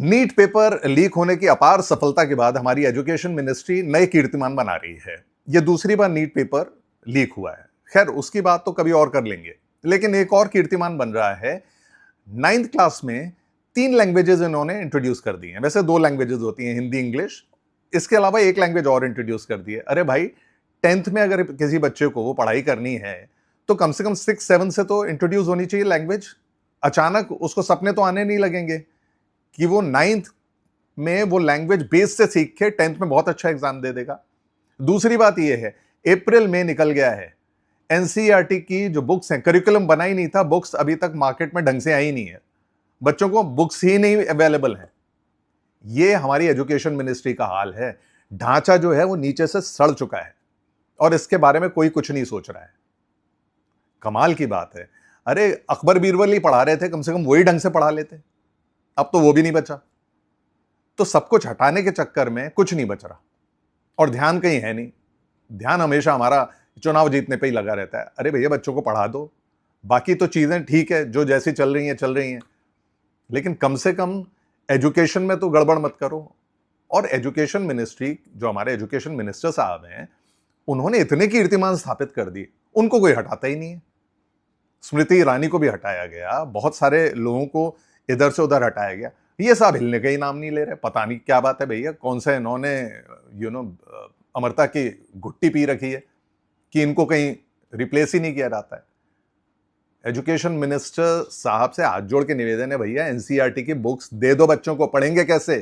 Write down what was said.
NEET paper leak होने की अपार सफलता के बाद हमारी एजुकेशन मिनिस्ट्री नए कीर्तिमान बना रही है। यह दूसरी बार नीट पेपर लीक हुआ है। खैर, उसकी बात तो कभी और कर लेंगे। लेकिन एक और कीर्तिमान बन रहा है। 9th क्लास में 3 लैंग्वेजेस इन्होंने इंट्रोड्यूस कर दी हैं। वैसे 2 लैंग्वेजेस होती हैं, हिंदी इंग्लिश। इसके अलावा एक लैंग्वेज और इंट्रोड्यूस कर दी है। अरे भाई, 10th में अगर किसी बच्चे को वो पढ़ाई करनी है तो कम से कम 6-7 से तो इंट्रोड्यूस होनी चाहिए लैंग्वेज। अचानक उसको सपने तो आने नहीं लगेंगे कि वो 9th में वो लैंग्वेज बेस से सीख के 10th में बहुत अच्छा एग्जाम दे देगा। दूसरी बात ये है, अप्रैल में निकल गया है, एनसीईआरटी की जो बुक्स हैं, करिकुलम बना ही नहीं था, बुक्स अभी तक मार्केट में ढंग से आई नहीं है, बच्चों को बुक्स ही नहीं अवेलेबल है। ये हमारी एजुकेशन मिनिस्ट्री का हाल है। ढांचा जो है वो नीचे से सड़ चुका है और इसके बारे में कोई कुछ नहीं सोच रहा है। कमाल की बात है। अरे, अकबर बीरबल ही पढ़ा रहे थे, कम से कम वही ढंग से पढ़ा लेते। अब तो वो भी नहीं बचा। तो सब कुछ हटाने के चक्कर में कुछ नहीं बच रहा और ध्यान कहीं है नहीं। ध्यान हमेशा हमारा चुनाव जीतने पे ही लगा रहता है। अरे भैया, बच्चों को पढ़ा दो, बाकी तो चीजें ठीक है, जो जैसी चल रही हैं, लेकिन कम से कम एजुकेशन में तो गड़बड़ मत करो। और एजुकेशन मिनिस्ट्री, जो हमारे एजुकेशन मिनिस्टर साहब हैं, उन्होंने इतने कीर्तिमान स्थापित कर दिए, उनको कोई हटाता ही नहीं है। स्मृति ईरानी को भी हटाया गया, बहुत सारे लोगों को इधर से उधर हटाया गया, ये सब हिलने का ही नाम नहीं ले रहे। पता नहीं क्या बात है भैया, कौन सा इन्होंने अमरता की घुट्टी पी रखी है कि इनको कहीं रिप्लेस ही नहीं किया जाता है। एजुकेशन मिनिस्टर साहब से हाथ जोड़ के निवेदन है, भैया एनसीईआरटी की बुक्स दे दो, बच्चों को पढ़ेंगे कैसे?